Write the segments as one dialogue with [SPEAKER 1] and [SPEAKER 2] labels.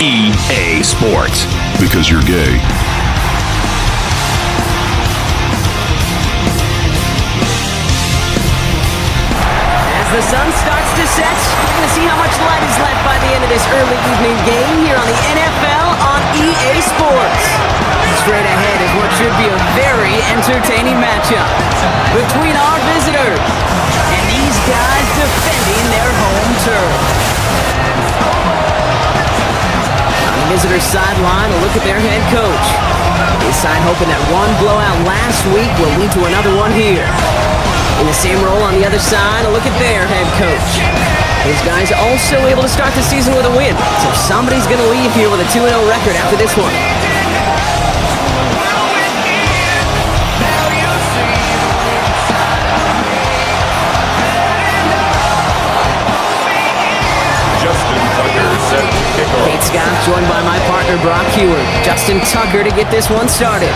[SPEAKER 1] EA Sports. Because you're gay.
[SPEAKER 2] As the sun starts to set, we're going to see how much light is left by the end of this early evening game here on the NFL on EA Sports. Straight ahead is what should be a very entertaining matchup between our visitors and these guys defending their home turf. On the visitors' sideline, a look at their head coach. His side hoping that one blowout last week will lead to another one here. In the same role on the other side, a look at their head coach. These guys also able to start the season with a win, so somebody's going to leave here with a 2-0 record after this one. Kate Scott joined by my partner Brock Heward. Justin Tucker to get this one started.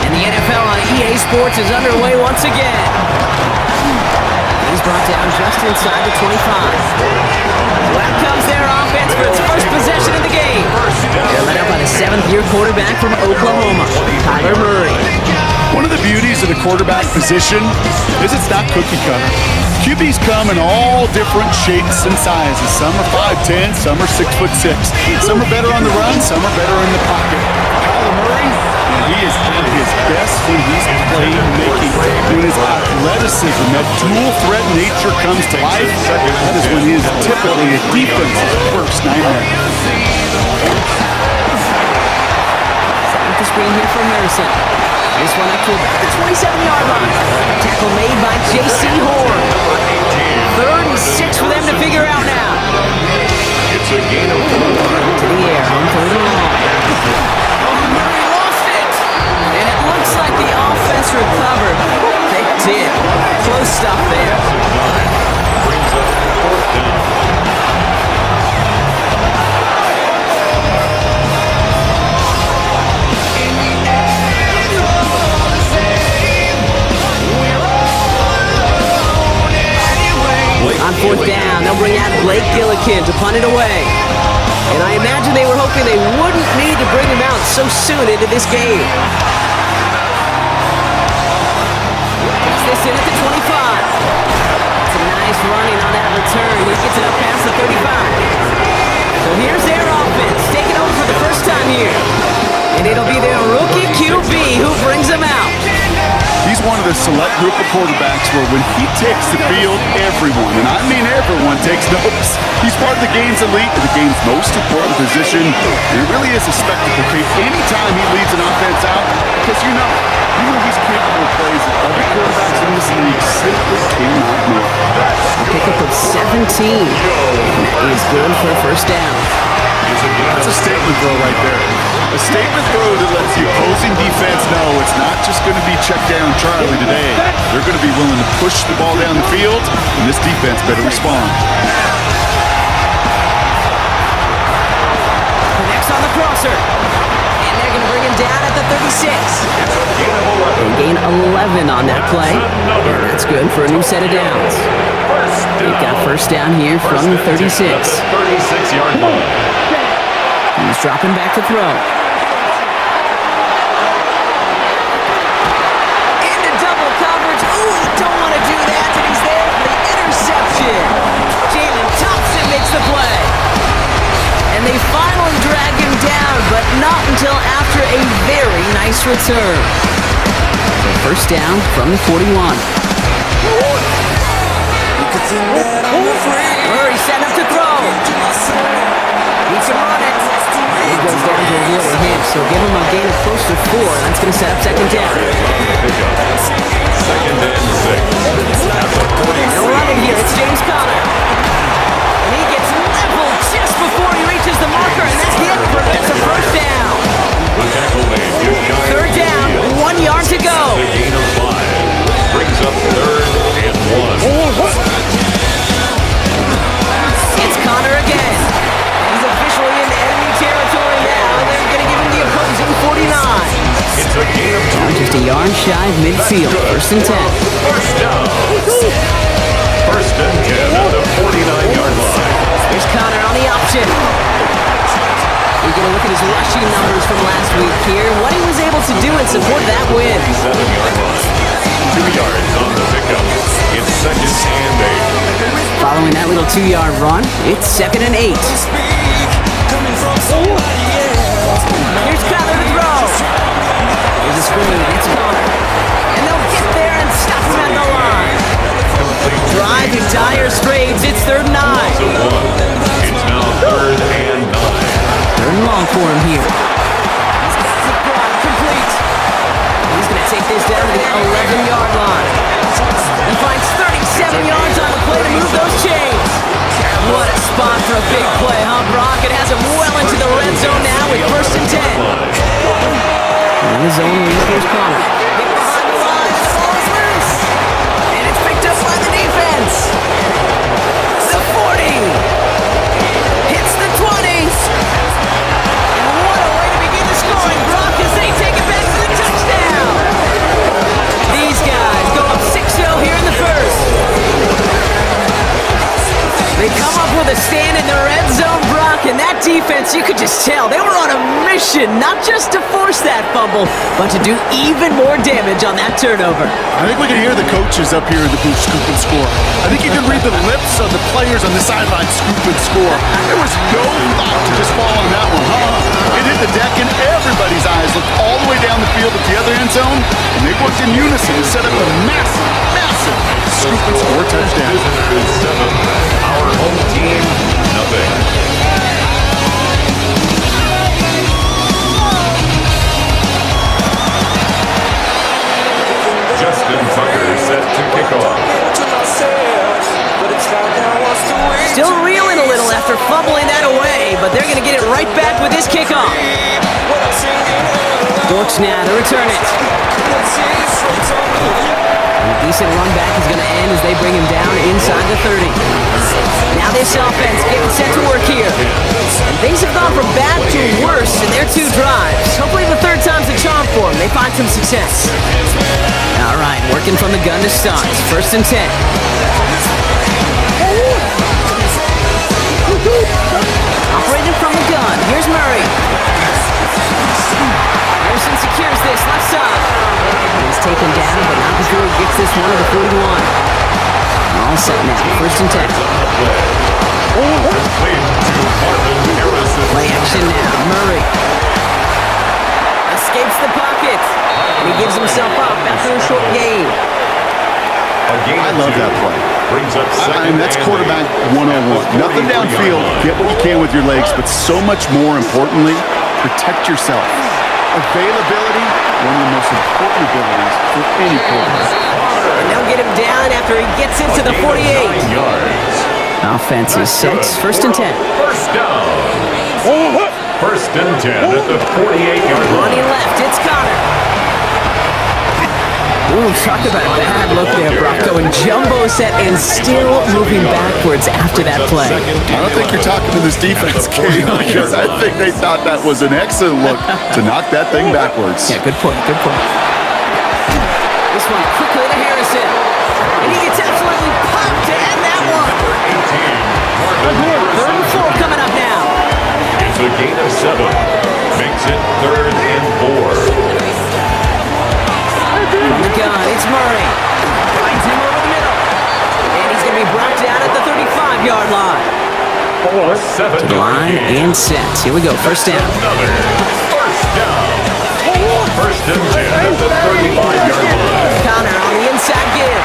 [SPEAKER 2] And the NFL on EA Sports is underway once again. He's brought down just inside the 25. Out comes their offense for its first possession of the game. They're led up by the 7th-year quarterback from Oklahoma, Kyler Murray.
[SPEAKER 3] One of the beauties of the quarterback position is it's not cookie cutter. QBs come in all different shapes and sizes. Some are 5'10", some are 6'6". Some are better on the run, some are better in the pocket. Kyler Murray, he is at his best when he's playmaking. When his athleticism, that dual threat nature comes to life, that is when he is typically a defense's worst nightmare.
[SPEAKER 2] Set the screen here for Harrison. This one up to about the 27-yard line. Tackle made by J.C. Horn. 3rd and 6 for them to figure out now.
[SPEAKER 1] It's a gain of 4.
[SPEAKER 2] To the air, on 3rd and long. Murray lost it! And it looks like the offense recovered. They did. Close stuff there.
[SPEAKER 1] Brings up 4th down.
[SPEAKER 2] On 4th down, they'll bring out Blake Gillikin to punt it away. And I imagine they were hoping they wouldn't need to bring him out so soon into this game. Gets this in at the 25. It's a nice running on that return. He gets it up past the 35. So here's their offense, taking over for the first time here. And it'll be their rookie QB who brings them out.
[SPEAKER 3] He's one of the select group of quarterbacks where when he takes the field, everyone, and I mean everyone, takes notice. He's part of the game's elite, the game's most important position. And it really is a spectacle creep anytime he leads an offense out, because you know he's capable of plays that other quarterbacks in this league simply cannot make.
[SPEAKER 2] A pickup of 17. And that is good for a first down.
[SPEAKER 3] That's a statement throw right there. A statement throw that lets the opposing defense know it's not just going to be check down Charlie today. They're going to be willing to push the ball down the field, and this defense better respond.
[SPEAKER 2] Connects on the crosser. And they're going to bring him down at the 36. They gain 11 on that play. And that's good for a new set of downs. They've got first down here from the 36.
[SPEAKER 1] 36-yard line.
[SPEAKER 2] He's dropping back to throw. Into double coverage. Ooh, don't want to do that. And he's there for the interception. Jalen Thompson makes the play. And they finally drag him down, but not until after a very nice return. So first down from the 41. Murray set up to throw. He can run it. He goes down to a little hit, so give him a gain of close to 4. That's going to set up second down.
[SPEAKER 1] Second and 6.
[SPEAKER 2] They'll run it here. It's James Conner. And he gets leveled just before he reaches the marker, and that's it. That's a first down.
[SPEAKER 1] The tackle made.
[SPEAKER 2] 3rd down, 1 yard to go.
[SPEAKER 1] The gain of 5. Brings up 3rd and 1.
[SPEAKER 2] It's Conner again. He's officially in enemy territory now, and they're going to give him the opposing 49.
[SPEAKER 1] It's a gain of 2.
[SPEAKER 2] Just a yard shy of midfield, 1st and 10.
[SPEAKER 1] First down. 1st and 10 at the 49-yard line.
[SPEAKER 2] Here's Conner on the option. He we get a look at his rushing numbers from last week here. What he was able to do in support of that win.
[SPEAKER 1] 7-yard line. 2 yards on the pickup. It's 2nd and 8.
[SPEAKER 2] Following that little 2-yard run, it's 2nd and 8. Here's Kyler to throw. There's a screen. It's Connor. And they'll get there and stop him at the line. Drive to dire straits. It's 3rd and 9.
[SPEAKER 1] It's now 3rd and 9.
[SPEAKER 2] 3rd and long for him here. Complete. He's going to take this down to the 11-yard line. He finds 37 yards on the play to move those chains. What a spot for a big play, huh, Brock? It has him well into the red zone now with 1st and 10. In the zone read, here's Connor. Hit behind the line, the ball is loose. And it's picked up by the defense. The 40. Hits the 20. And what a way to begin the scoring, Brock, as they take it back to the touchdown. These guys go up 6-0 here in the 1st. They come up with a stand in the red zone, Brock, and that defense, you could just tell, they were on a mission, not just to force that fumble, but to do even more damage on that turnover.
[SPEAKER 3] I think we can hear the coaches up here in the booth scoop and score. I think you can read the lips of the players on the sideline scoop and score. There was no thought to just fall on that one, huh? It hit the deck and everybody's eyes looked all the way down the field at the other end zone, and they worked in unison to set up a massive scoop and score touchdown.
[SPEAKER 1] Visitors 7. Our home team, nothing. Justin Tucker set to kick off.
[SPEAKER 2] Still reeling a little after fumbling that away, but they're going to get it right back with this kickoff. Dorks now to return it. A decent run back is going to end as they bring him down inside the 30. Now this offense getting set to work here. And things have gone from bad to worse in their 2 drives. Hopefully the 3rd time's a charm for them. They find some success. All right, working from the gun to start. 1st and 10. Operating from the gun. Here's Murray. Harrison secures this left side. He's taken down, but not before he gets this one to the 41. All set now. 1st and 10. Play action now. Murray escapes the pocket, and he gives himself up after a short gain.
[SPEAKER 3] I love that play. That's quarterback 101. Nothing downfield. Get what you can with your legs, but so much more importantly, protect yourself. Availability, one of the most important abilities for any quarterback.
[SPEAKER 2] And they'll get him down after he gets into the 48. Offense is set. 1st and 10.
[SPEAKER 1] First down. 1st and 10 at the 48-yard line.
[SPEAKER 2] Running left, it's Connor. Ooh, talk about a bad look there, Brock. Going jumbo set and still moving backwards after that play.
[SPEAKER 3] I don't think you're talking to this defense, Kate, because I think they thought that was an excellent look to knock that thing backwards.
[SPEAKER 2] Yeah, good point, good point. This one quickly to Harrison. And he gets absolutely popped to end that one. 3rd and 4 coming up now.
[SPEAKER 1] It's a gain of 7. Makes it 3rd and 4.
[SPEAKER 2] From the gun, it's Murray. Finds him over the middle. And he's going to be brought down at the 35-yard line. To the line and set. Here we go, 1st down.
[SPEAKER 1] Another 1st down. 1st and 10 at the 35-yard line.
[SPEAKER 2] Connor on the inside give.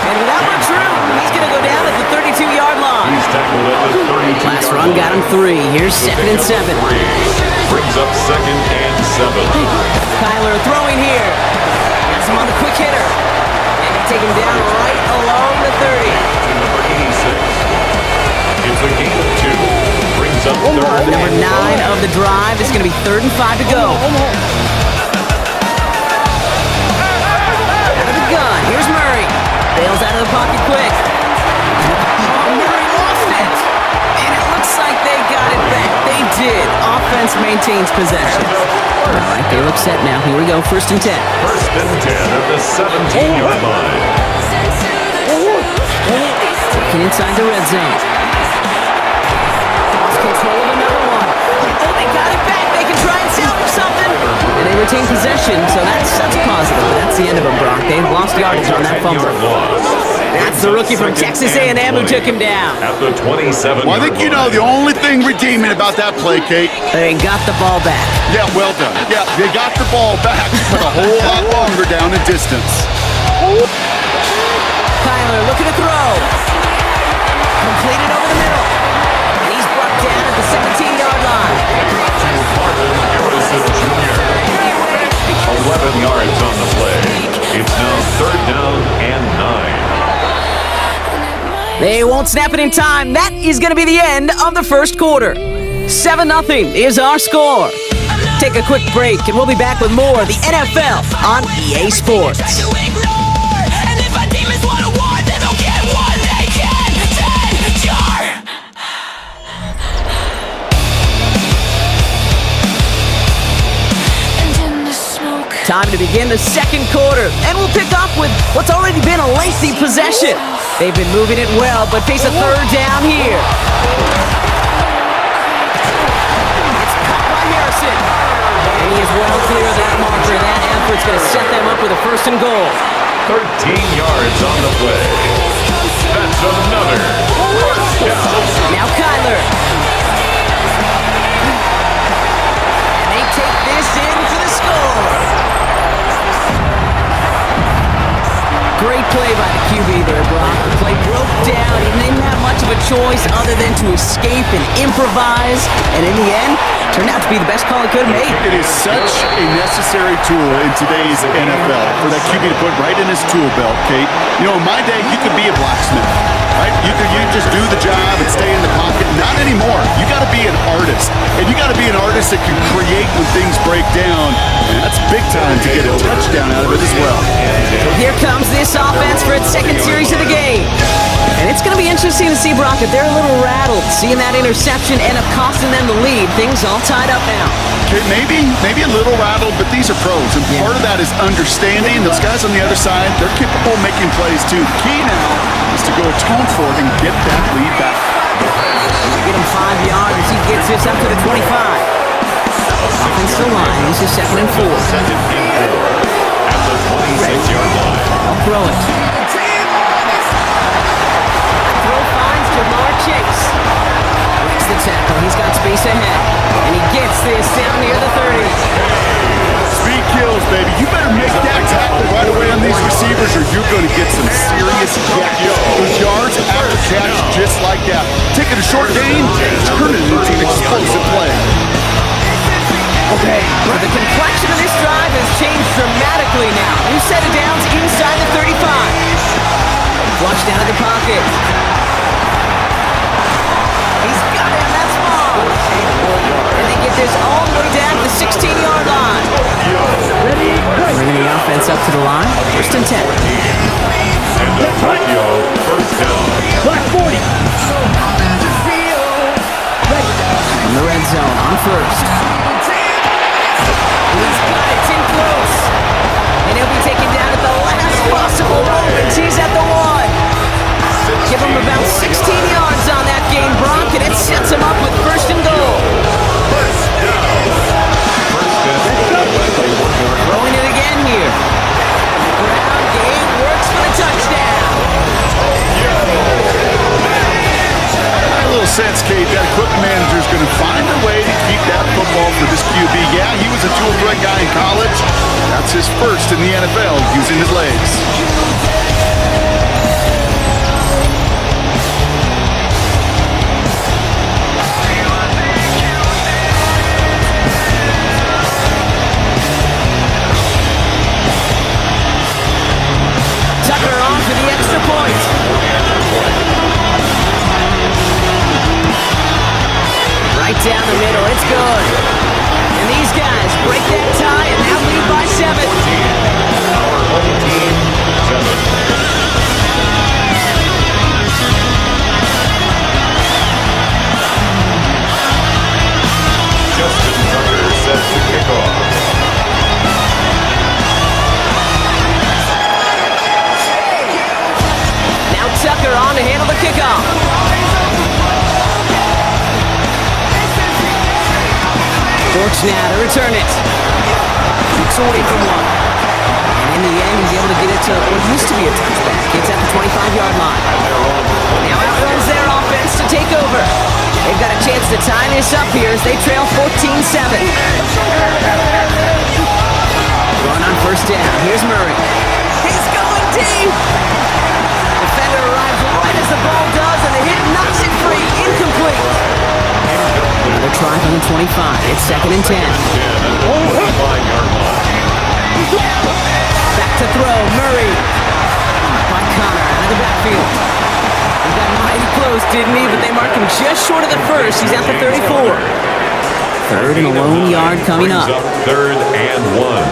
[SPEAKER 2] And without much room, he's going to go down at the 32-yard line.
[SPEAKER 1] He's tackled at the 32.
[SPEAKER 2] Last run got him 3. Here's 2nd and 7.
[SPEAKER 1] Brings up 2nd and 7.
[SPEAKER 2] Kyler throwing here. Has him on the quick hitter. And they take him down right along the 30.
[SPEAKER 1] Number 86. It's a gain of 2. Brings up 3rd.
[SPEAKER 2] Number 9 of the drive is going to be 3rd and 5 to go. Out of the gun. Here's Murray. Bails out of the pocket quick. Murray lost it. And it looks like they got it back. They did. Offense maintains possession. All right, they look set now. Here we go, 1st and 10.
[SPEAKER 1] 1st and 10 at the 17-yard line.
[SPEAKER 2] Working inside the red zone. Lost control of another one. retain possession, so that's positive. But that's the end of them, Brock. They lost yardage on that fumble. That's the rookie from Texas A&M who took him down.
[SPEAKER 1] At the 27.
[SPEAKER 3] Well, I think you know the only thing redeeming about that play, Kate.
[SPEAKER 2] They got the ball back.
[SPEAKER 3] Yeah, well done. Yeah, they got the ball back, but a whole lot longer down the distance.
[SPEAKER 2] Kyler looking to throw. Completed over the middle. And he's brought down at the 17-yard line.
[SPEAKER 1] Harrison Jr. 11 yards on the play. It's now 3rd down and 9.
[SPEAKER 2] They won't snap it in time. That is going to be the end of the first quarter. 7-0 is our score. Take a quick break, and we'll be back with more of the NFL on EA Sports. Time to begin the second quarter, and we'll pick up with what's already been a lengthy possession. They've been moving it well, but face a third down here. It's caught by Harrison. And he is well clear of that marker. That effort's going to set them up with a 1st and goal.
[SPEAKER 1] 13 yards on the play. That's another 1st down.
[SPEAKER 2] Now Kyler. And they take this in for the score. Great play by the QB there, Brock. The play broke down. He didn't have much of a choice other than to escape and improvise. And in the end, turned out to be the best call he could have made.
[SPEAKER 3] It is such a necessary tool in today's NFL for that QB to put right in his tool belt, Kate. You know, in my day, you could be a blacksmith, right? You could just do the job and stay in the pocket. Not anymore. You got to be an artist. And you got to be an artist that can create when things break down. And that's big time to get a touchdown out of it as well.
[SPEAKER 2] Here comes this offense for its second series of the game. And it's going to be interesting to see, Brock, if they're a little rattled, seeing that interception end up costing them the lead. Things all tied up now.
[SPEAKER 3] Okay, maybe a little rattled, but these are pros. And part of that is understanding. Those guys on the other side, they're capable of making plays too. The key now is to go atone for it and get that lead back.
[SPEAKER 2] Get him 5 yards as he gets this up to the 25. Offensive line, this is 2nd and 4.
[SPEAKER 1] At the 26-yard line.
[SPEAKER 2] I'll throw it. Throw finds Jamar Chase. Breaks the tackle. He's got space ahead. And he gets this down near the 30.
[SPEAKER 3] Speed kills, baby. You better make that tackle right away on these receivers or you're going to get some serious those yards after catch just like that. Taking a short gain, turn it into an explosive play.
[SPEAKER 2] Okay, but the complexion of this drive has changed dramatically now. New set of downs inside the 35. Flush down in the pocket. He's got him, that's ball. And they get this all the way down to the 16-yard line. Bringing the offense up to the line. 1st and 10.
[SPEAKER 1] And the Tokyo 1st down.
[SPEAKER 2] Black 40. In the red zone on 1st. He's got it in close. And he'll be taken down at the last possible moment. He's at the 1. Give him about 16 yards on that game, Brock, and it sets him up with 1st and goal. Throwing it again here. Ground game works for the touchdown.
[SPEAKER 3] A little sense, Kate, that equipment manager is going to find a way to keep that football for this QB. Yeah, he was a dual threat guy in college. That's his first in the NFL using his legs.
[SPEAKER 2] Tucker on for the extra point. Right down the middle, it's good. And these guys break that tie and now lead by 7.
[SPEAKER 1] Our home team, 7. Justin Tucker set to kick off.
[SPEAKER 2] Now Tucker on to handle the kickoff. Forks now to return it. Shoots away from one. And in the end, he's able to get it to what used to be a touchback. It's at the 25-yard line. Now out runs their offense to take over. They've got a chance to tie this up here as they trail 14-7. Run on first down. Here's Murray. He's going deep. Defender arrives right as the ball does, and the hit knocks it free. Incomplete. Another try from the 25. It's 2nd and 10. Back to throw. Murray. By Connor out of the backfield. He got mighty close, didn't he? But they marked him just short of the first. He's at the 34. 3rd and a lone yard coming up.
[SPEAKER 1] 3rd and 1.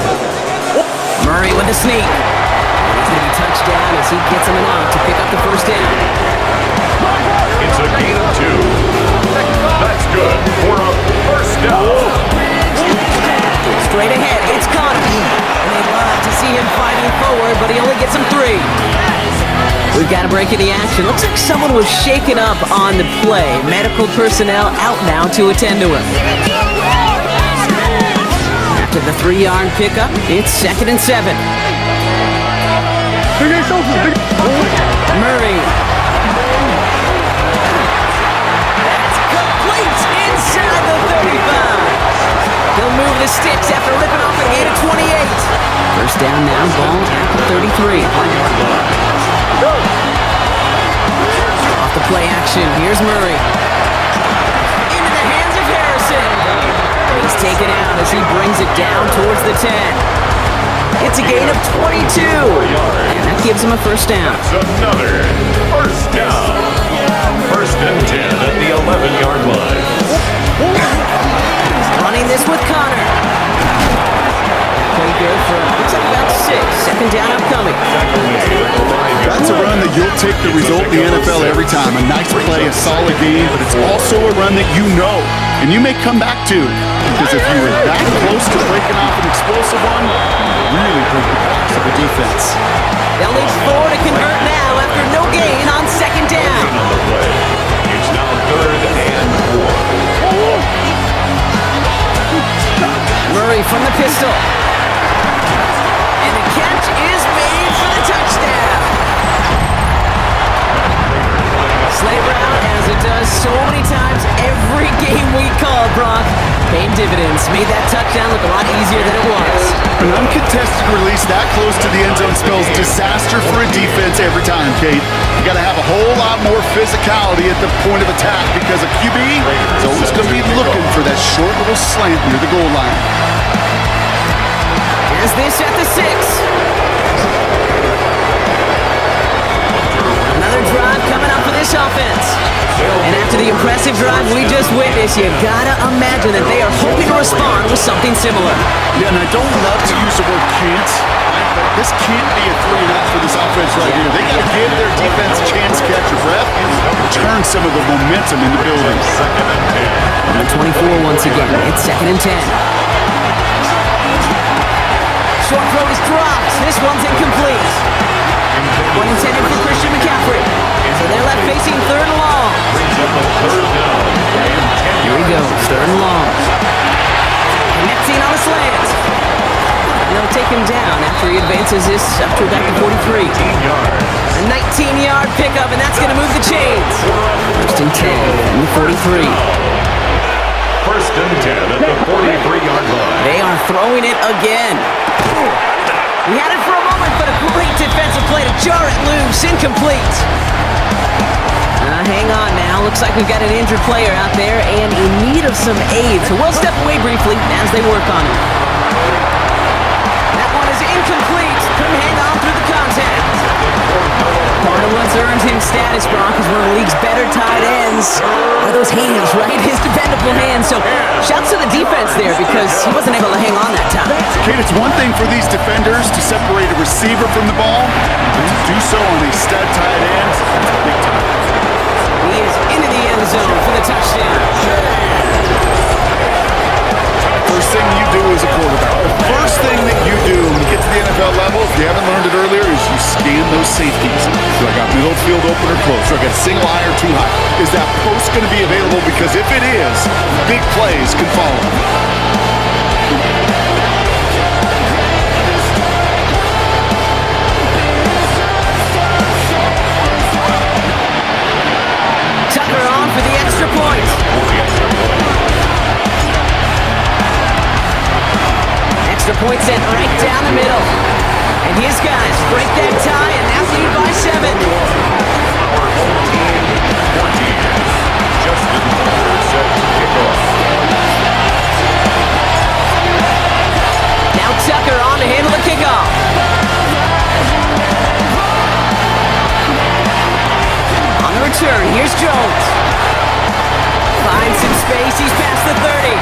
[SPEAKER 2] Murray with the sneak. He's going to be touchdown as he gets him out to pick up the first down.
[SPEAKER 1] It's a gain of 2. That's good for a first down.
[SPEAKER 2] Straight ahead, it's Connor. And they'd love to see him fighting forward, but he only gets him 3. We've got a break in the action. Looks like someone was shaken up on the play. Medical personnel out now to attend to him. After the 3-yard pickup, it's 2nd and 7. Murray. That's complete inside the 35. He'll move the sticks after ripping off a gain of 28. First down now, ball at the 33. Off the play action, here's Murray. Into the hands of Harrison. He's taken out as he brings it down towards the 10. It's a gain of 22. And that gives him a first down.
[SPEAKER 1] That's another first down. 1st and 10 at the 11-yard line.
[SPEAKER 2] Running this with Connor. Play good for, looks like about 6. 2nd down upcoming.
[SPEAKER 3] That's a run that you'll take the result in the NFL every time. A nice play, a solid game, but it's also a run that you know and you may come back to. Because if you were that close to breaking off an explosive one, really break the backs of the defense.
[SPEAKER 2] They'll need 4 to convert now after no gain on 2nd down.
[SPEAKER 1] On the play. It's now 3rd and 4.
[SPEAKER 2] Murray from the pistol. And the catch is made for the touchdown. Slater out as it does so many times every game we call, Brock. Paid dividends. Made that touchdown look a lot easier than it was.
[SPEAKER 3] An uncontested release that close to the end zone spells disaster for a defense every time, Kate. You got to have a whole lot more physicality at the point of attack because a QB is always going to be looking for that short little slant near the goal line.
[SPEAKER 2] Here's this at the 6. Another drive coming up for this offense. And after the impressive drive we just witnessed, you gotta imagine that they are hoping to respond with something similar.
[SPEAKER 3] Yeah, and I don't love to use the word can't. This can't be a 3-and-out for this offense right here. They got to give their defense a chance to catch a breath and turn some of the momentum in the building.
[SPEAKER 2] And the 24 once again. It's 2nd and 10. Short throw is dropped. This one's incomplete. One intended for Christian McCaffrey. So they're left facing 3rd and long. Here we go, 3rd and long. Connecting on a slant. And they'll take him down after he advances this up to about the 43. A 19-yard pickup, and that's going to move the chains. 1st and 10 from the 43.
[SPEAKER 1] 1st and 10 at the 43-yard line.
[SPEAKER 2] They are throwing it again. He had it for a moment, but a great defensive play to jar it loose. Incomplete. Hang on now. Looks like we've got an injured player out there and in need of some aid. So we'll step away briefly as they work on it. That one is incomplete. Couldn't hang on through the contact. Part of what's earned him status, Brock, is one of the league's better tight ends. Are those hands, right? His dependable hands. So shouts to the defense there because he wasn't able to hang on that time.
[SPEAKER 3] Kate, it's one thing for these defenders to separate a receiver from the ball, but to do so on a stud tight end, that's a big time.
[SPEAKER 2] He is into the end zone for the touchdown.
[SPEAKER 3] First thing you do as a quarterback, the first thing that you do when you get to the NFL level, if you haven't learned it earlier, is you scan those safeties. Do I got middle field open or close? Do I got a single high or too high? Is that post going to be available? Because if it is, big plays can follow.
[SPEAKER 2] point sent right down the middle. And his guys break that tie and now lead by 7.
[SPEAKER 1] Our home team, Mountaineers. Justin Tucker set to kick off.
[SPEAKER 2] Now Tucker on to handle the kickoff. On the return, here's Jones. Finds some space, he's past the 30.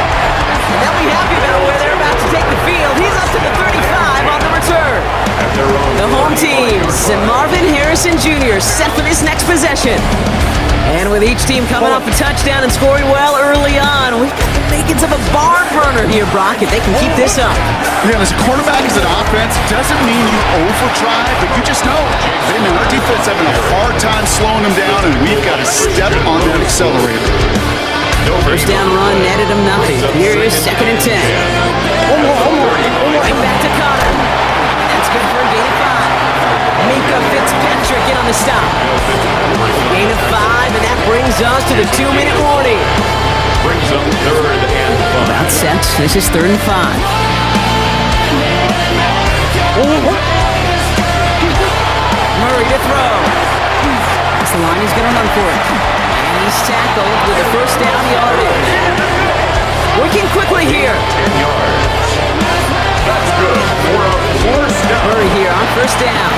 [SPEAKER 2] And they'll be happy about where they're about to take the field. He's up to the 35 on the return. The home teams and Marvin Harrison Jr. set for this next possession. And with each team coming off a touchdown and scoring well early on, we've got the makings of a barn burner here, Brock, if they can keep this up.
[SPEAKER 3] Yeah, as a quarterback, as an offense, doesn't mean you over-try, but you just know, hey man, our defense having a hard time slowing them down, and we've got to step on that accelerator.
[SPEAKER 2] First down run netted him nothing. Here is 2nd and 10. Right back to Connor. And that's good for a gain of 5. Minka Fitzpatrick in on the stop. Gain of 5, and that brings us to the 2-minute warning.
[SPEAKER 1] Brings up 3rd and 5.
[SPEAKER 2] About set. This is 3rd and 5. Murray to throw. That's the line he's going to run for it. And he's tackled with a first down yardage. Working quickly here.
[SPEAKER 1] 10 yards. That's good for a first down.
[SPEAKER 2] Murray here on first down.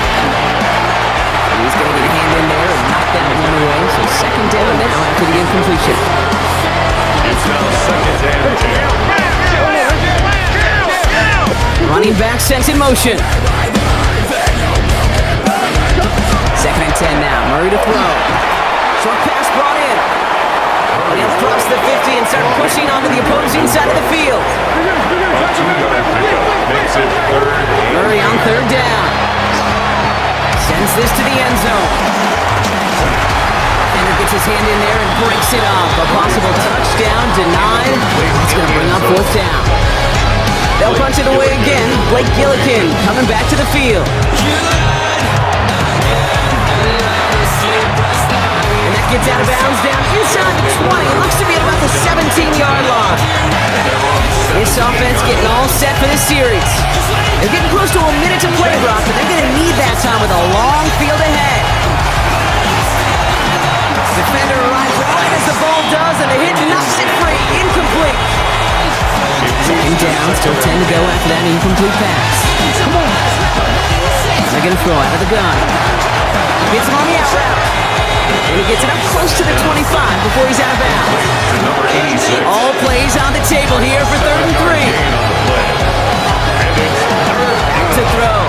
[SPEAKER 2] He's going to get a hand in there and knock that one away. So 2nd down now after the incompletion.
[SPEAKER 1] It's now 2nd and 10.
[SPEAKER 2] Running back sent in motion. 2nd and 10 now. Murray to throw. Short pass brought in. And he'll cross the 50 and start pushing onto the opposing side of the field.
[SPEAKER 1] Makes it 3rd and
[SPEAKER 2] Murray on 3rd down. Sends this to the end zone. Defender gets his hand in there and breaks it off. A possible touchdown denied. It's going to bring up 4th down. They'll punch it away again. Blake Gillikin coming back to the field. And that gets out of bounds down inside the 20. It looks to be at about the 17-yard line. This offense getting all set for this series. They're getting close to a minute to play, Brock, but they're going to need that time with a long field ahead. Defender arrives right as the ball does, and the hit knocks it free. Incomplete. 2nd down, still 10 to go after that incomplete pass. They're going to throw out of the gun. Gets him on the out route. And he gets it up close to the 25 before he's out of bounds.
[SPEAKER 1] number 86.
[SPEAKER 2] All plays on the table here for 3rd and 3. Back to throw.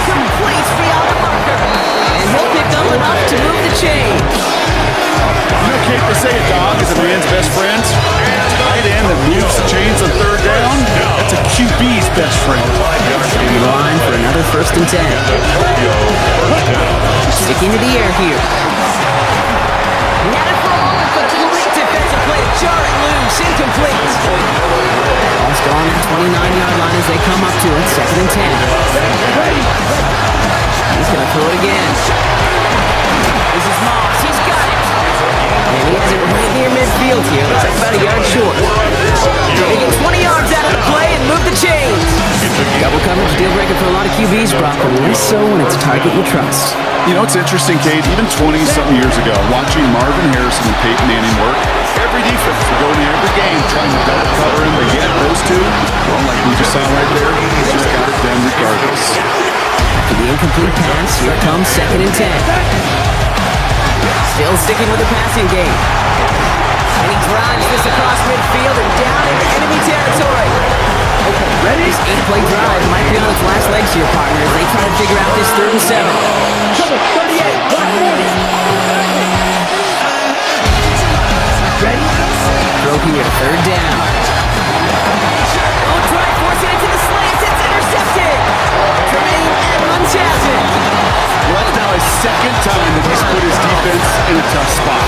[SPEAKER 2] Complete beyond the marker. And he'll pick up enough to move the chains.
[SPEAKER 3] You know, Kate, they say a dog is a man's best friend. Tight end that moves the chains on 3rd down, that's a QB's best friend.
[SPEAKER 2] In line for another 1st and 10. Sticking to the air here. Not a throw, but a great defensive play to jar it loose. Incomplete. Ball's gone at 29-yard line as they come up to it. 2nd and 10. He's going to throw it again. This is Moss. He's got it. And he has it right near midfield here. Looks like about a yard short. They get 20 yards out of the play and move the chains. Double coverage deal breaker for a lot of QBs, Brock, but less so when it's a target you trust.
[SPEAKER 3] You know, it's interesting, Kate, even 20-something years ago, watching Marvin Harrison and Peyton Manning work, every defense would go into every game trying to double cover him, but yet those two, well, like we just saw right there, he's just got it done regardless.
[SPEAKER 2] After the incomplete pass, here comes 2nd and 10. Still sticking with the passing game. And he drives this across midfield and down into enemy territory. This 8-play drive might be on its last legs here, partner, as they try to figure out this 3rd and 7. Ready? Throw here, 3rd down. Oh, try forcing it to the slants. It's intercepted. Tremaine Edmonds has it.
[SPEAKER 3] Well, that's now his 2nd time that he's put his defense in a tough spot.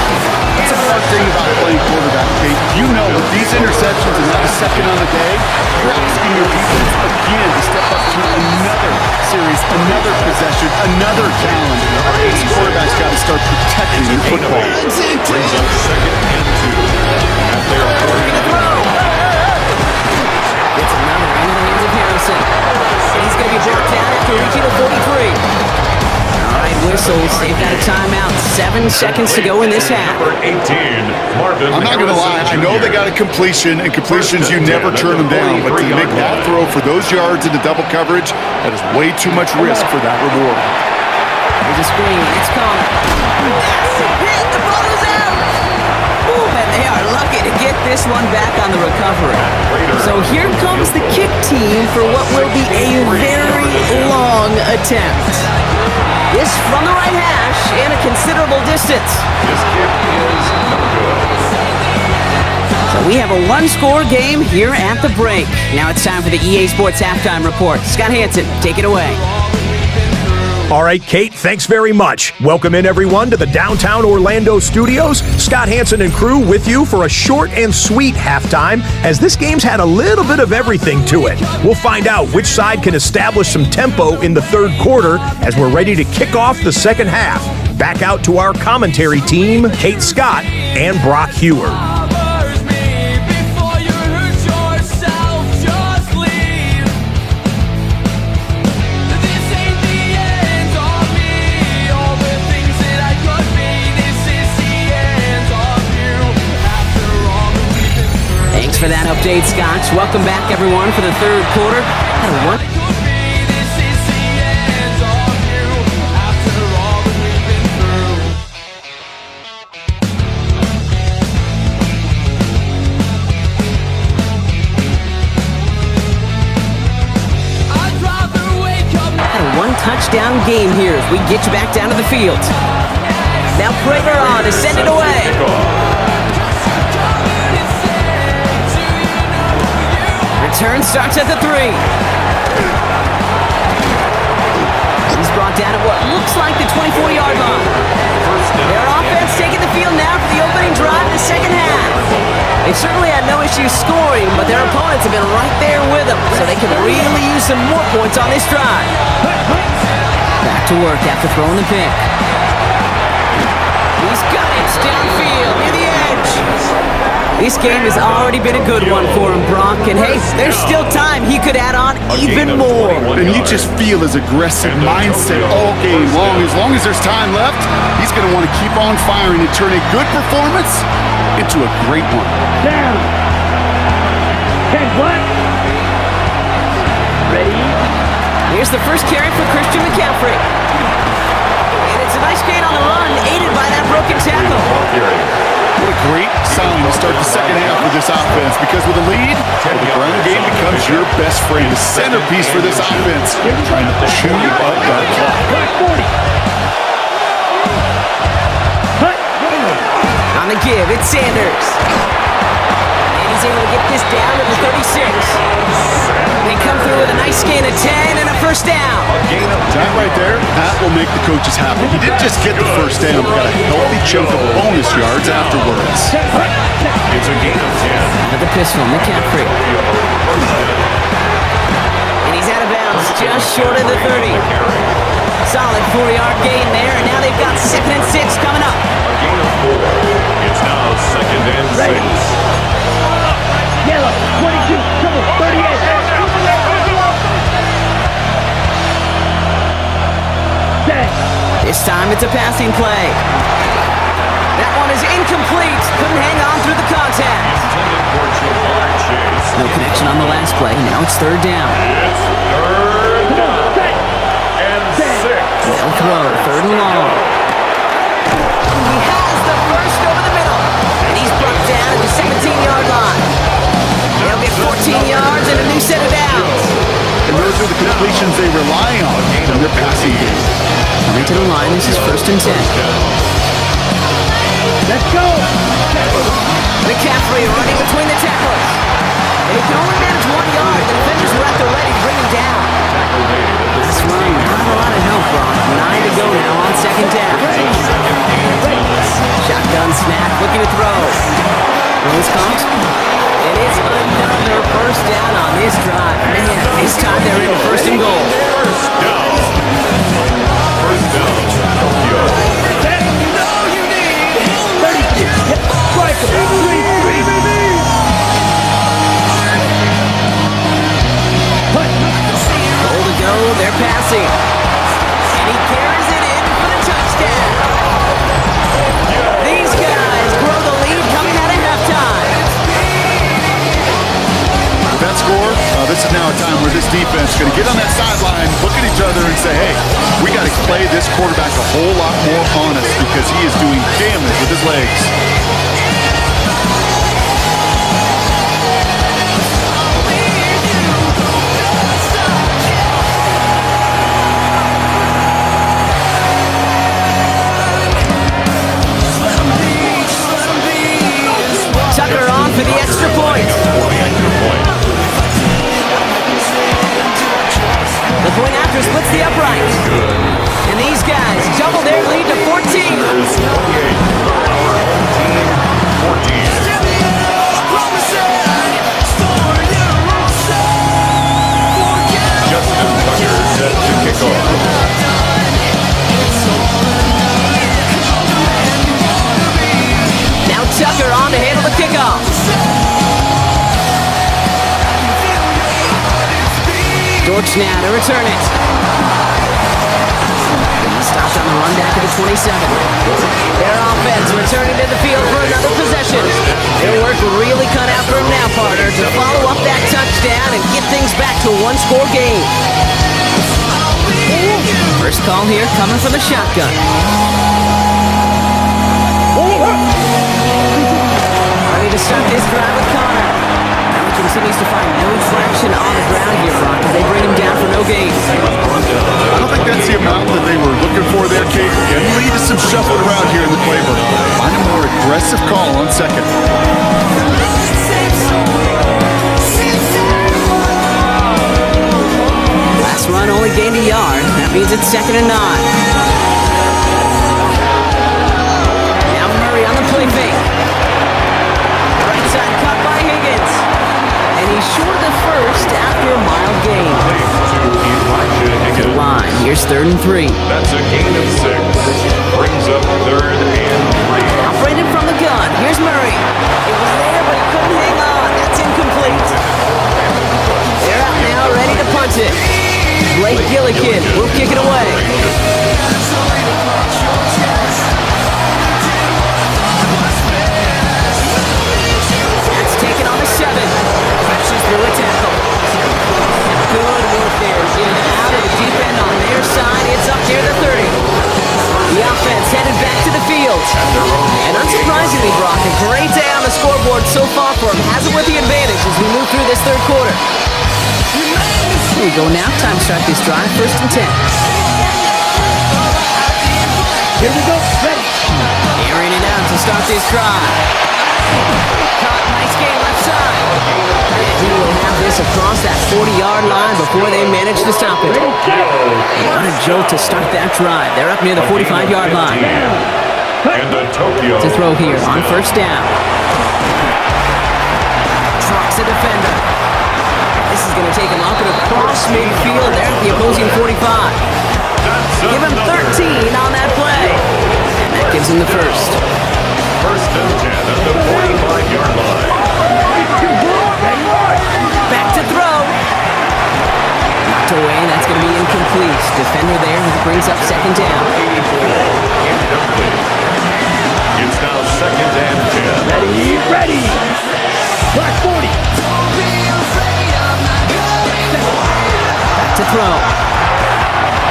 [SPEAKER 3] That's a hard thing about playing quarterback, Kate. You know with these interceptions and not a second on the day, you're asking your defense again to step up to another series, another possession, another challenge. This quarterback's got to start protecting the football.
[SPEAKER 1] Brings up 2nd and 2. At their 40.
[SPEAKER 2] Gets another into the hands of Harrison. seconds to go in this half.
[SPEAKER 1] Number 18, Marvin
[SPEAKER 3] I'm not going to lie. I know they got a completion, and completions, you never turn them down. But to make that throw for those yards into double coverage, that is way too much risk for that reward.
[SPEAKER 2] There's a screen. It's coming. Massive hit. The ball is out. Ooh, and they are lucky to get this one back on the recovery. So here comes the kick team for what will be a very long attempt. This from the right hash and a considerable distance.
[SPEAKER 1] This kick is no good.
[SPEAKER 2] So we have a one-score game here at the break. Now it's time for the EA Sports Halftime Report. Scott Hansen, take it away.
[SPEAKER 4] All right, Kate, thanks very much. Welcome in, everyone, to the downtown Orlando studios. Scott Hansen and crew with you for a short and sweet halftime, as this game's had a little bit of everything to it. We'll find out which side can establish some tempo in the third quarter as we're ready to kick off the second half. Back out to our commentary team, Kate Scott and Brock Hewer.
[SPEAKER 2] For that update, Scotch. Welcome back, everyone, for the third quarter. Had a one-touchdown game here as we get you back down to the field. Now Prager on to send it away. Return starts at the 3. He's brought down at what looks like the 24-yard line. Their offense taking the field now for the opening drive of the second half. They certainly had no issues scoring, but their opponents have been right there with them, so they can really use some more points on this drive. Back to work after throwing the pick. He's got it downfield near the edge. This game has already been a good one for him, Brock. And hey, there's still time. He could add on even more.
[SPEAKER 3] And you just feel his aggressive mindset all game long. As long as there's time left, he's going to want to keep on firing and turn a good performance into a great one.
[SPEAKER 5] Down. 10 what? Ready?
[SPEAKER 2] Here's the first carry for Christian McCaffrey. And it's a nice gain on the run, aided by that broken tackle.
[SPEAKER 3] What a great sign to start the second half with this offense, because with a lead, the ground game becomes your best friend, the centerpiece for this offense, trying to chew up that clock.
[SPEAKER 2] On the give, it's Sanders. And he's able to get this down to the 36. They come through with a nice gain of 10 and a first down.
[SPEAKER 3] That right there, that will make the coaches happy. He didn't just get the first down, but got a healthy chunk of bonus yards afterwards.
[SPEAKER 1] It's a gain of 10.
[SPEAKER 2] With the pistol, McCaffrey. And he's out of bounds, just short of the 30. Solid 4-yard gain there, and now they've got 2nd and 6 coming up.
[SPEAKER 1] A gain of 4. It's now 2nd and 6.
[SPEAKER 5] Yellow, 22, double, 38.
[SPEAKER 2] This time it's a passing play. That one is incomplete. Couldn't hang on through the contact. No connection on the last play. Now it's third down.
[SPEAKER 1] It's third down and 6.
[SPEAKER 2] They'll throw, third and long. He has the first over the middle. And he's brought down at the 17-yard line. They'll get 14 yards and a new set of downs.
[SPEAKER 3] And those are the completions they rely on in their passing game.
[SPEAKER 2] Coming to the line, this is 1st and 10.
[SPEAKER 5] Let's go.
[SPEAKER 2] McCaffrey running between the tacklers. And he can only manage 1 yard. The defenders were at the ready to bring him down. This run, not a lot of help, Brock. 9 to go now on 2nd down. Shotgun snap, looking to throw. Rose caught. And it's another first down on this drive. Man, this time they're in 1st and goal.
[SPEAKER 1] First down. First down.
[SPEAKER 2] Goal to go, they're passing. And he carries it in for the touchdown.
[SPEAKER 3] this is now a time where this defense is going to get on that sideline, look at each other and say, hey, we got to play this quarterback a whole lot more honest because he is doing damage with his legs.
[SPEAKER 2] Tucker on for the extra point. The point after splits the upright. And these guys double their lead to 14.
[SPEAKER 1] Justin Tucker set to kick off.
[SPEAKER 2] Now Tucker on to handle the kickoff. Dortch now to return it. He stopped on the run back to the 27. Their offense returning to the field for another possession. Their work really cut out for him now, partner, to follow up that touchdown and get things back to a one-score game. First call here coming from the shotgun. Ready to start this drive with Connor. Now he continues to find no traction on the ground here, Brock, as they bring him down for no gain.
[SPEAKER 3] I don't think that's the amount that they were looking for there, Kate. Can lead to some shuffling around here in the playbook. Find a more aggressive call on second.
[SPEAKER 2] Last run only gained a yard. That means it's 2nd and 9. Now Murray on the play fake. Right side cut by Higgins. And he's short of the first after a mild gain. To the line. Here's 3rd and 3.
[SPEAKER 1] That's a gain of 6. Brings up 3rd and 3.
[SPEAKER 2] Now Brandon from the gun. Here's Murray. It was there, but he couldn't hang on. That's incomplete. They're out now, ready to punt it. Blake Gillikin will kick it away. That's taken on the 7. Crashes through a tackle. Good work there. In and out of the deep end on their side. It's up near the 30. The offense headed back to the field. And unsurprisingly, Brock, a great day on the scoreboard so far for him. Has it with the advantage as we move through this 3rd quarter. Here we go now. Time to start this drive. 1st and 10.
[SPEAKER 5] Here we go. Ready.
[SPEAKER 2] Airing it out to start this drive. Caught. Nice game left side. And he will have this across that 40-yard line before they manage to stop it. What a jolt to start that drive. They're up near the 45-yard line.
[SPEAKER 1] And the Tokyo.
[SPEAKER 2] To throw here on 1st down. Trucks a defender. This is going to take him up and across midfield there at the opposing 45. Give him 13 on that play. And that gives him the first.
[SPEAKER 1] 1st and 10 at the 45-yard line.
[SPEAKER 2] Back to throw. Knocked away. That's going to be incomplete. Defender there who brings up 2nd down.
[SPEAKER 1] It's now 2nd and 10.
[SPEAKER 5] Ready. Black 40.
[SPEAKER 2] Back to throw.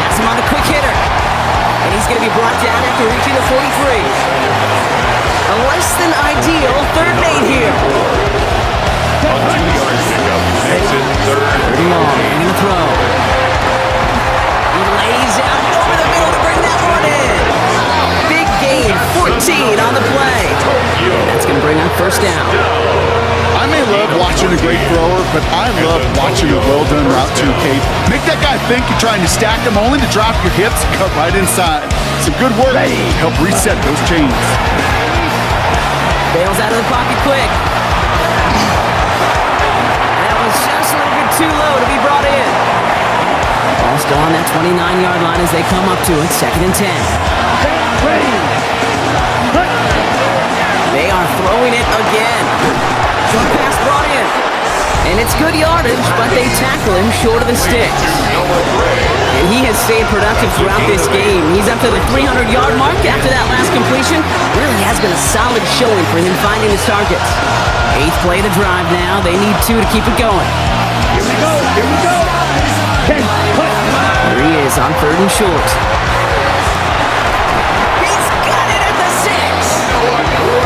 [SPEAKER 2] Has him on the quick hitter. And he's going to be brought down after reaching the 43. A less than ideal 3rd and 8 here.
[SPEAKER 1] A 2-yard pickup makes it 3rd and
[SPEAKER 2] 3rd and long. He's going to throw. He lays out over the middle to bring that one in. Big gain, 14 on the play. That's going to bring up 1st down.
[SPEAKER 3] I may love watching a great thrower, but I love watching a well-done route too, Kate. Make that guy think you're trying to stack him only to drop your hips and cut right inside. Some good work to help reset those chains.
[SPEAKER 2] Bails out of the pocket quick. That was just a little bit too low to be brought in. Ball still on that 29-yard line as they come up to it. 2nd and 10.
[SPEAKER 5] Ready.
[SPEAKER 2] They are throwing it again. Short pass brought in. And it's good yardage, but they tackle him short of the sticks. And he has stayed productive throughout this game. He's up to the 300-yard mark after that last completion. Really has been a solid showing for him finding his targets. 8th play to drive now. They need 2 to keep it going.
[SPEAKER 5] Here we go. Here we go. 10, cut.
[SPEAKER 2] Here he is on 3rd and short. He's got it at the 6.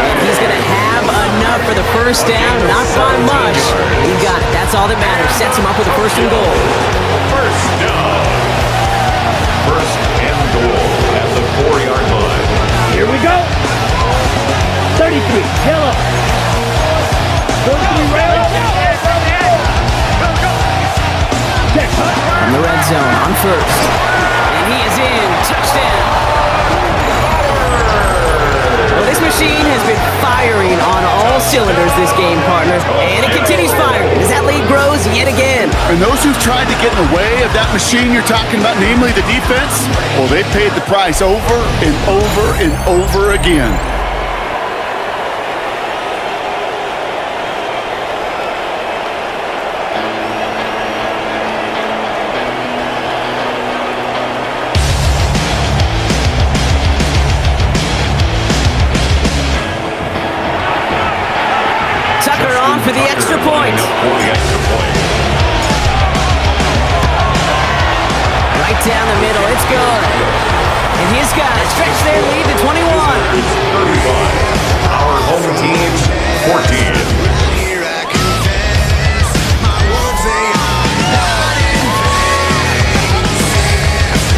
[SPEAKER 2] And he's going to have enough for the first down. Not by much. He got it. That's all that matters. Sets him up with a 1st and goal.
[SPEAKER 1] First down. 1st and goal at the 4-yard line.
[SPEAKER 5] Here we go. 33, tail up. 43, rail. Check, cut.
[SPEAKER 2] From the red zone on 1st. And he is in. Touchdown. Well, this machine has been firing on all cylinders this game, partner. And it continues firing as that lead grows yet again.
[SPEAKER 3] And those who've tried to get in the way of that machine you're talking about, namely the defense, well, they've paid the price over and over and over again.
[SPEAKER 2] Tucker on for the extra point.
[SPEAKER 1] For the extra point.
[SPEAKER 2] Right down the middle, it's good. And his guys stretch their lead to 21.
[SPEAKER 1] 35. Our home team, 14.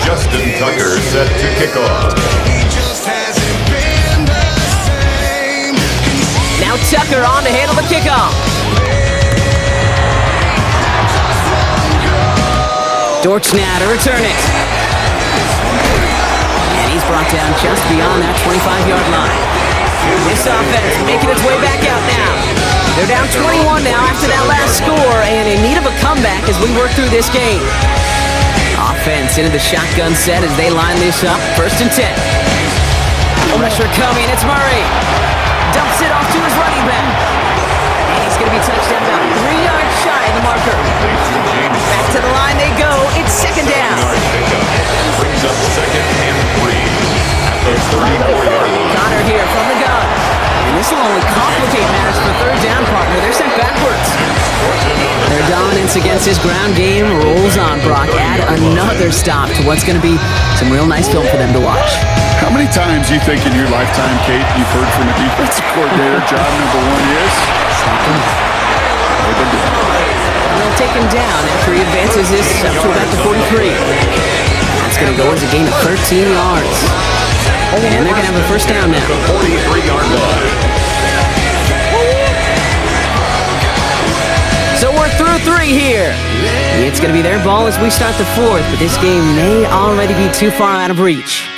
[SPEAKER 1] Justin Tucker set to kick off.
[SPEAKER 2] Now Tucker on to handle the kickoff. Dortch now to return it. And he's brought down just beyond that 25-yard line. This offense making its way back out now. They're down 21 now after that last score and in need of a comeback as we work through this game. Offense into the shotgun set as they line this up. 1st and 10. Pressure coming. It's Murray. Dumps it off to his running back. And he's going to be touched down about 3 yards shy of the marker. Back to the line they go. It's 2nd down.
[SPEAKER 1] Brings up 2nd and 3 at the 34-yard line.
[SPEAKER 2] Connor here from the gun. And this will only complicate matters for 3rd down, partner. They're sent backwards. Their dominance against his ground game rolls on, Brock. Add another stop to what's going to be some real nice film for them to watch.
[SPEAKER 3] How many times do you think in your lifetime, Kate, you've heard from a defensive coordinator, job number 1 is?
[SPEAKER 2] Stop him. They'll take him down after he advances this up to about the 43. That's going to go as a gain of 13 yards. And they're going to have a 1st down now.
[SPEAKER 1] 43-yard line.
[SPEAKER 2] So we're through 3 here. It's going to be their ball as we start the 4th, but this game may already be too far out of reach.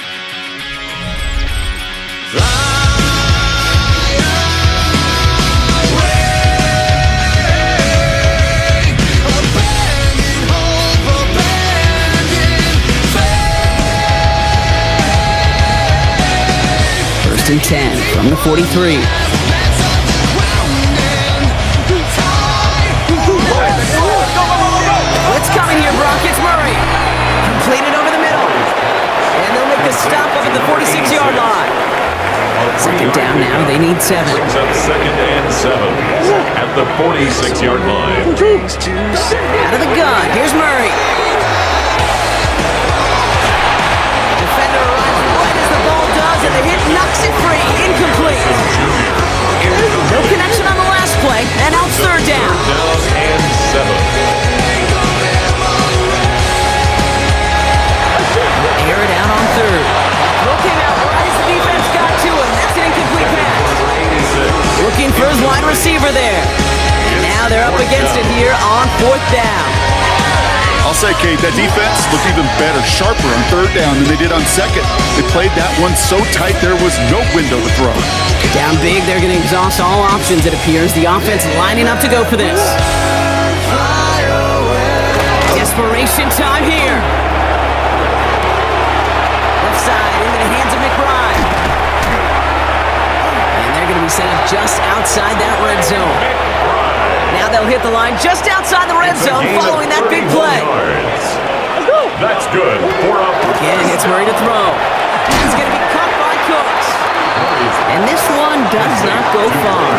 [SPEAKER 2] First and 10 from the 43. What's coming here, Brock? It's Murray. Completed over the middle. And they'll make the stop up at the 46-yard line. 2nd down now. They need 7.
[SPEAKER 1] Brings up 2nd and 7 at the 46-yard line.
[SPEAKER 2] Out of the gun. Here's Murray. Defender arrives right as the ball does, and the hit knocks it free. Incomplete. No connection on the last play, and now it's 3rd down.
[SPEAKER 1] Down and 7.
[SPEAKER 2] Air it out on 3rd. Throw came out right as the defense got to him. That's an incomplete pass. Looking for his wide receiver there. And now they're up against it here on 4th down.
[SPEAKER 3] I'll say, Kate, that defense looked even better, sharper on 3rd down than they did on 2nd. They played that one so tight there was no window to throw.
[SPEAKER 2] Down big, they're going to exhaust all options, it appears. The offense lining up to go for this. Desperation time here. Left side into the hands of McBride. And they're going to be set up just outside that red zone. Now they'll hit the line just outside the red zone following that big play.
[SPEAKER 1] That's good. 4 up.
[SPEAKER 2] Again, it's Murray to throw. He's going to be caught by Cooks. And this one does not go far.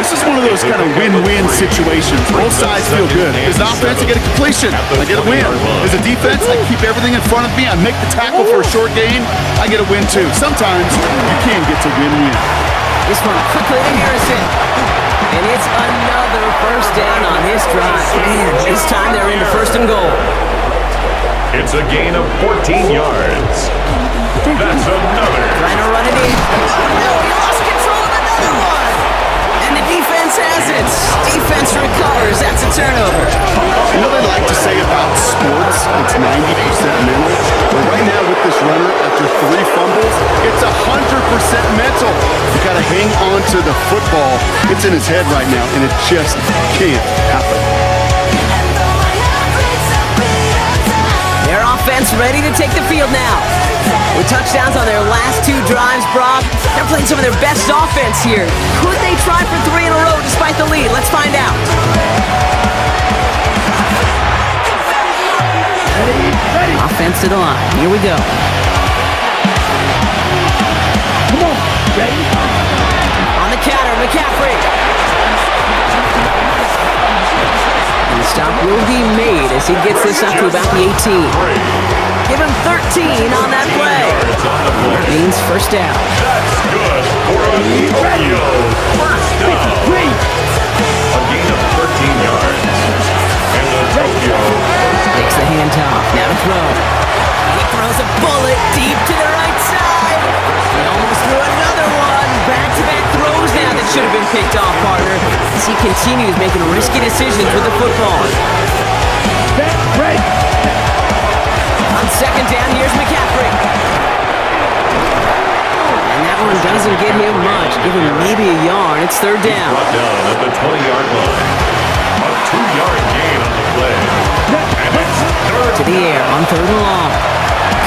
[SPEAKER 3] This is one of those kind of win-win situations. Both sides feel good. As an offense, I get a completion. I get a win. As a defense, I keep everything in front of me. I make the tackle for a short gain. I get a win too. Sometimes you can get to win-win.
[SPEAKER 2] This one quickly to Harrison. And it's another first down on this drive. Man, this time they're into first and goal.
[SPEAKER 1] It's a gain of 14 yards. That's another.
[SPEAKER 2] Trying to run it in. No, he lost control of another one. And the defense has it. Defense recovers. That's a turnover.
[SPEAKER 3] You know they like to say about sports, it's 90% mental. But right now with this runner, after 3 fumbles, it's 100% mental. You got to hang on to the football. It's in his head right now, and it just can't happen.
[SPEAKER 2] Their offense ready to take the field now. With touchdowns on their last 2 drives, Brock, they're playing some of their best offense here. Could they try for 3 in a row despite the lead? Let's find out. Offense to the line. Here we go.
[SPEAKER 5] Come on, ready?
[SPEAKER 2] On the counter, McCaffrey. And the stop will be made as he gets this up to about the 18. Give him 13 on that play. Means first down.
[SPEAKER 1] That's good for a Tokyo first down. A gain of 13 yards. And the Tokyo
[SPEAKER 2] Takes the handoff. Now to throw. He throws a bullet deep to the right side. He almost threw another one. Back-to-back throws now that should have been picked off, partner. As he continues making risky decisions with the football.
[SPEAKER 5] Ready?
[SPEAKER 2] On second down, here's McCaffrey. And that one doesn't get him much. Give him maybe a yard. It's third down.
[SPEAKER 1] brought down at the 20-yard line. A 2-yard gain on the play. And it's third
[SPEAKER 2] To the air on third and long.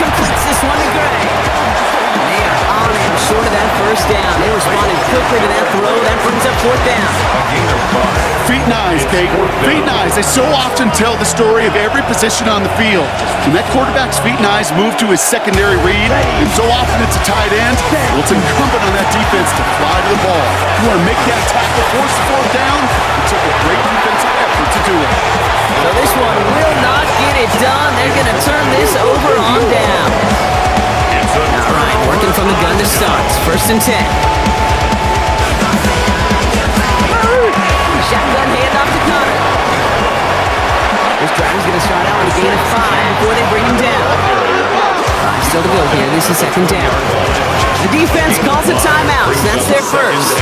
[SPEAKER 2] Completes this one to Gray. And they are on him short of that first down. They responded quickly to that throw. That brings up fourth down.
[SPEAKER 1] A gain of 5.
[SPEAKER 3] Feet and eyes, Kate. Feet and eyes. They so often tell the story of every position on the field. When that quarterback's feet and eyes move to his secondary read, and so often it's a tight end, well, it's incumbent on that defense to fly to the ball. You want to make that tackle, force the fourth down? It took a great defensive effort to do it.
[SPEAKER 2] So this one will not get it done. They're going to turn this over on down. All right, working from the gun to start. First and 10. Shotgun handoff to Connor. This drive is going to start out with a gain of 5 before they bring him down. 5 still to go here. This is second down. The defense calls a timeout. So that's their first.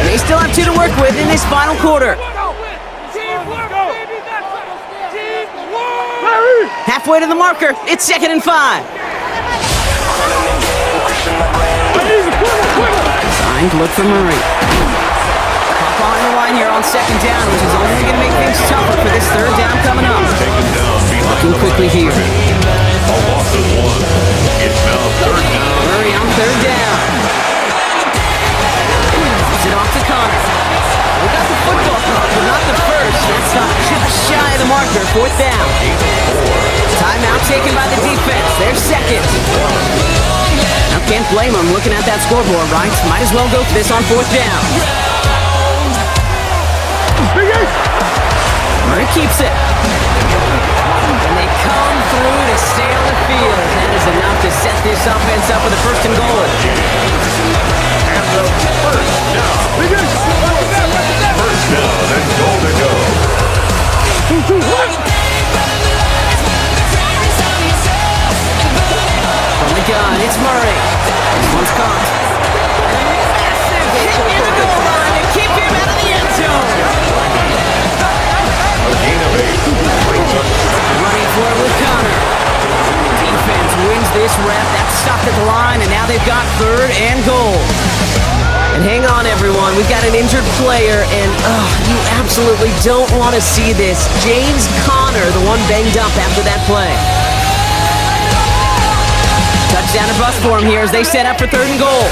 [SPEAKER 2] They still have 2 to work with in this final quarter. Halfway to the marker. It's second and 5. Trying to look for Murray. Pop on the line here on second down, which is only going to make things tougher for this third down coming up. Looking quickly here.
[SPEAKER 1] A loss of 1. It's now third down.
[SPEAKER 2] Murray on third down. Puts it off to Connor. We got the football clock, but not the first. That's not just shy of the marker. Fourth down. Timeout taken by the defense. They're second. Now can't blame them looking at that scoreboard, right? Might as well go for this on fourth down. Murray keeps it. And they come through to stay on the field. That is enough to set this offense up with a first and goal.
[SPEAKER 1] And the first down. First down and goal to go.
[SPEAKER 2] From the gun, it's Murray. This one's caught. Massive hit in the goal line to keep him out of the end zone.
[SPEAKER 1] A gain of 8 brings up
[SPEAKER 2] Running for it with Connor. Defense wins this rep. That's stopped at the line, and now they've got third and goal. And hang on, everyone. We've got an injured player, and you absolutely don't want to see this. James Conner, the one banged up after that play. Touchdown or bust for him here as they set up for third and goal.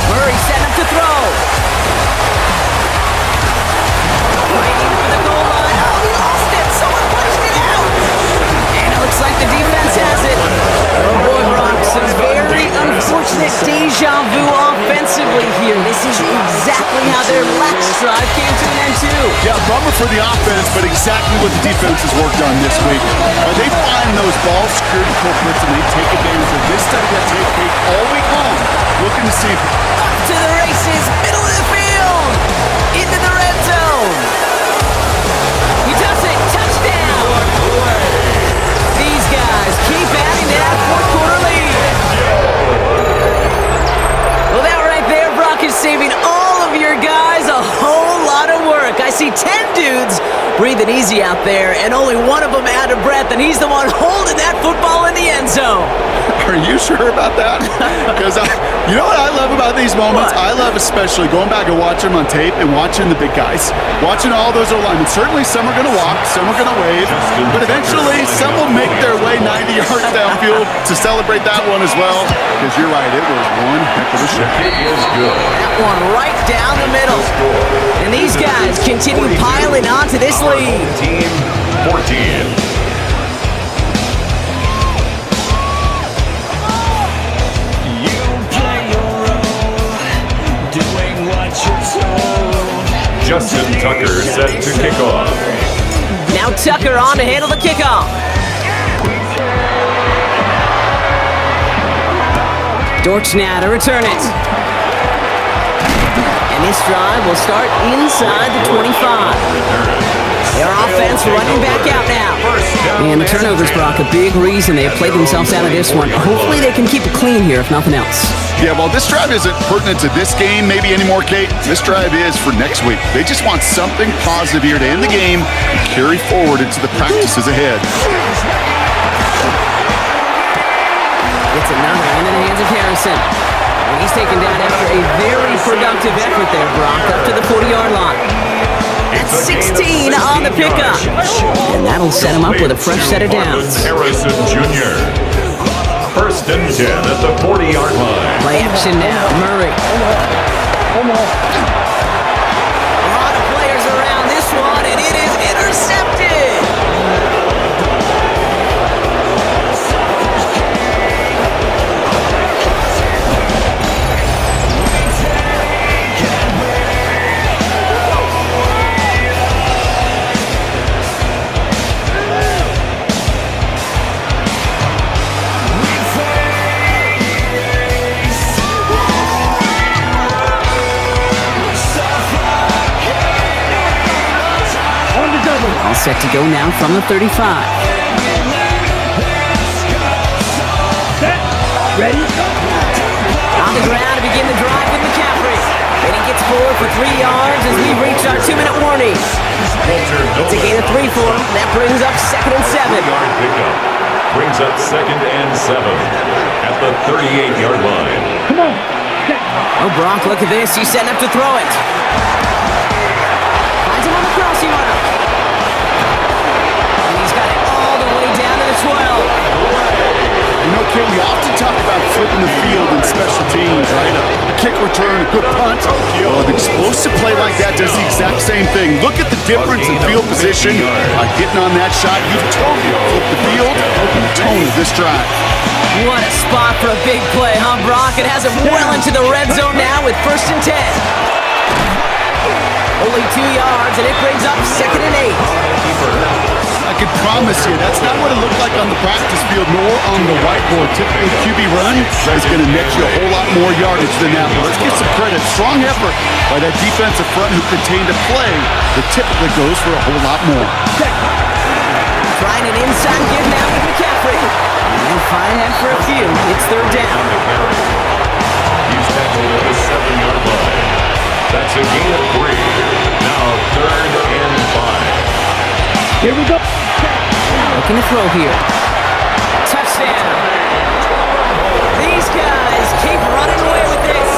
[SPEAKER 2] Murray setting up to throw. Waiting for the goal line. Oh, he lost it. Someone punched it out. And it looks like the defense has it. Oh, boy, Brock. Some very unfortunate bit deja vu offensively here. This is exactly how their last drive came to an end, too.
[SPEAKER 3] Yeah, bummer for the offense, but exactly what the defense has worked on this week. They find those ball security culprits and they take advantage of this study that take all week long. Looking to see
[SPEAKER 2] Up to the races, middle of the field, into the red zone. He does it, touchdown. These guys keep adding to that fourth quarter lead. Well, that right there, Brock, is saving all of your guys a whole lot of work. I see 10 dudes breathing easy out there, and only one of them out of breath, and he's the one holding that football in the end zone.
[SPEAKER 3] Are you sure about that? Because you know what I love about these moments?
[SPEAKER 2] What?
[SPEAKER 3] I love especially going back and watching them on tape and watching the big guys. Watching all those alignment. Certainly some are going to walk, some are going to wave, but eventually some will make their way 90 yards downfield to celebrate that one as well. Because you're right, it was one heck of a shot.
[SPEAKER 1] It is good.
[SPEAKER 2] That one right down the middle. And these guys continue piling onto this lead.
[SPEAKER 1] Team 14. Justin Tucker set to kick off.
[SPEAKER 2] Now Tucker on to handle the kickoff. Dortch now to return it. And this drive will start inside the 25. Their offense running back out now. And the turnovers, Brock, a big reason they have played themselves out of this one. Hopefully they can keep it clean here, if nothing else.
[SPEAKER 3] Yeah, well, this drive isn't pertinent to this game maybe anymore, Kate. This drive is for next week. They just want something positive here to end the game and carry forward into the practices ahead.
[SPEAKER 2] It's another into the hands of Harrison. And he's taken down after a very productive effort there, Brock, up to the 40-yard line. That's 16 on the pickup. And that'll set him up with a fresh set of downs.
[SPEAKER 1] Harrison Jr. First and 10 at the 40-yard line.
[SPEAKER 2] Play action now, Murray. A lot of players around this one, and it is intercepted. All set to go now from the 35.
[SPEAKER 5] Set. Ready.
[SPEAKER 2] On the ground to begin the drive with McCaffrey. Then he gets forward for 3 yards as we reach our 2-minute warning. It's a gain of 3 for him. That brings up 2nd and 7.
[SPEAKER 1] 3-yard pickup. Brings up 2nd and 7 at the 38-yard line.
[SPEAKER 5] Come on. Set.
[SPEAKER 2] Oh, Brock, look at this. He's setting up to throw it. Finds him on the crossing route. And he's got it all the way down to the 12.
[SPEAKER 3] You know, Kate, we often talk about flipping the field in special teams, right? A kick return, a good punt. Well, an explosive play like that does the exact same thing. Look at the difference in field position by getting on that shot. You totally flipped the field and the tone of this drive.
[SPEAKER 2] What a spot for a big play, huh, Brock? It has him well into the red zone now with 1st and 10. Only 2 yards, and it brings up 2nd and 8.
[SPEAKER 3] I can promise you, that's not what it looked like on the practice field nor on the whiteboard. Typically, QB run is going to net you a whole lot more yardage than that. But let's give some credit. Strong effort by that defensive front who contained a play that typically goes for a whole lot more.
[SPEAKER 2] Trying an inside give now with McCaffrey. And fine head for a few. It's 3rd down.
[SPEAKER 1] He's tackled at the 7-yard line. That's a gain of 3. Now 3rd and 5.
[SPEAKER 5] Here we go.
[SPEAKER 2] Looking to throw here. Touchdown. These guys keep running away with this.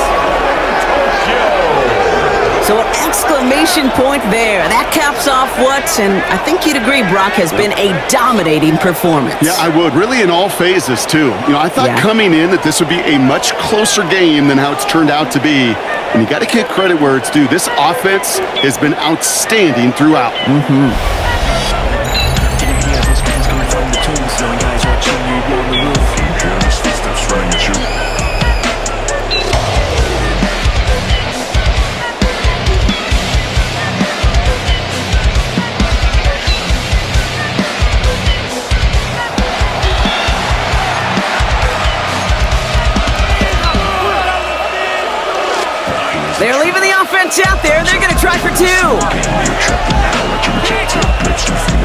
[SPEAKER 2] So an exclamation point there. That caps off what, and I think you'd agree, Brock, has been a dominating performance.
[SPEAKER 3] Yeah, I would. Really in all phases, too. You know, I thought coming in that this would be a much closer game than how it's turned out to be. And you got to give credit where it's due. This offense has been outstanding throughout.
[SPEAKER 2] They're leaving the offense out there. They're going to try for 2.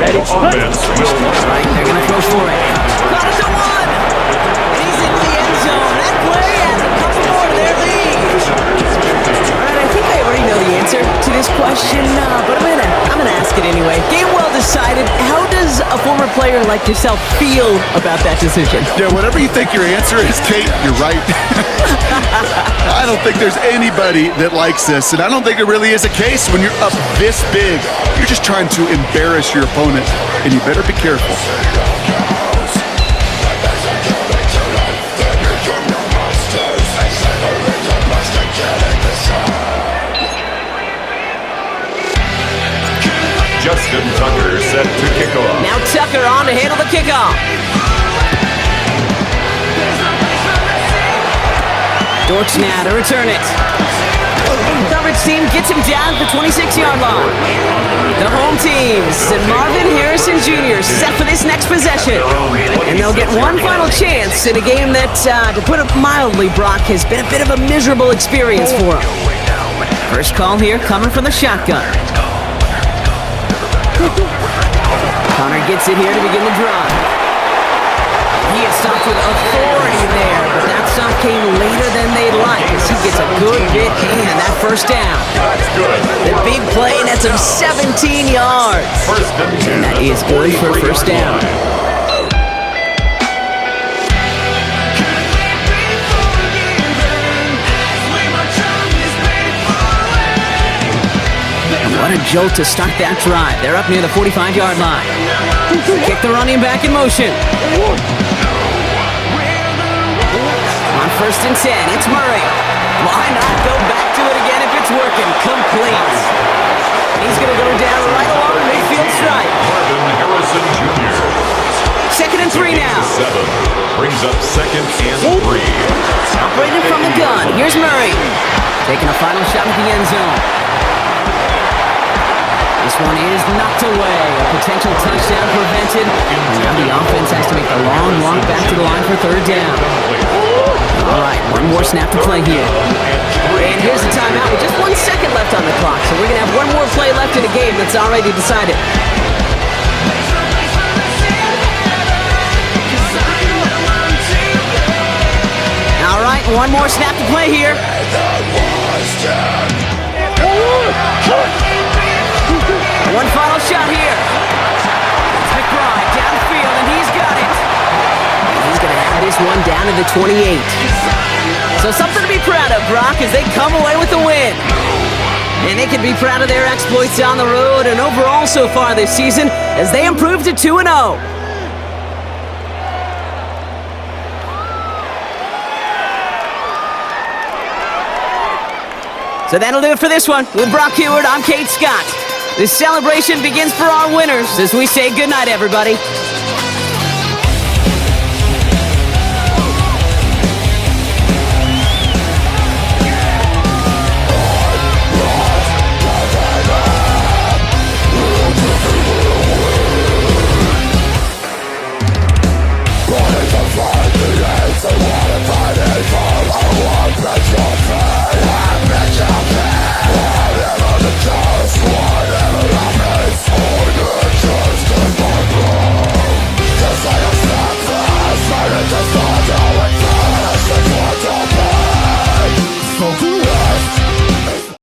[SPEAKER 5] Ready?
[SPEAKER 1] Offense will
[SPEAKER 2] Right, they're going to throw for it. Caught it to 1. And he's in the end zone. That play adds a couple more to their lead. All right, I think I already know the answer to this question, but I'm gonna ask it anyway. Game well decided. How does a former player like yourself feel about that decision?
[SPEAKER 3] Yeah, whatever you think your answer is, Kate, you're right. I don't think there's anybody that likes this, and I don't think it really is a case when you're up this big. You're just trying to embarrass your opponent, and you better be careful.
[SPEAKER 1] Justin Tucker set to kick off.
[SPEAKER 2] Now Tucker on to handle the kickoff. Dortch now to return it. Coverage team gets him down at the 26-yard line. The home teams and Marvin Harrison Jr. set for this next possession. And they'll get one final chance in a game that, to put it mildly, Brock, has been a bit of a miserable experience for him. First call here coming from the shotgun. Connor gets it here to begin the drive. He is stopped with authority there, but that stop came later than they'd like as he gets a good bit in that first down.
[SPEAKER 1] That's good.
[SPEAKER 2] The big play nets him 17 yards.
[SPEAKER 1] First and 10.
[SPEAKER 2] And that is good for a first down. What a jolt to start that drive. They're up near the 45-yard line. Kick the running back in motion. On first and 10, it's Murray. Why not go back to it again if it's working? Complete. He's going to go down right along the midfield stripe.
[SPEAKER 1] Marvin Harrison Jr.
[SPEAKER 2] Second and 3 now.
[SPEAKER 1] 7 brings up second and 3.
[SPEAKER 2] Operating from the gun. Here's Murray. Taking a final shot at the end zone. This one is knocked away. A potential touchdown prevented. And now the offense has to make a long walk back to the line for third down. All right, one more snap to play here. And here's the timeout with just 1 second left on the clock. So we're going to have one more play left in a game that's already decided. All right, one more snap to play here. One final shot here. It's McBride downfield, and he's got it. And he's going to have this one down to the 28. So something to be proud of, Brock, as they come away with the win. And they can be proud of their exploits on the road and overall so far this season as they improve to 2-0. So that'll do it for this one. With Brock Heward, I'm Kate Scott. This celebration begins for our winners as we say goodnight, everybody.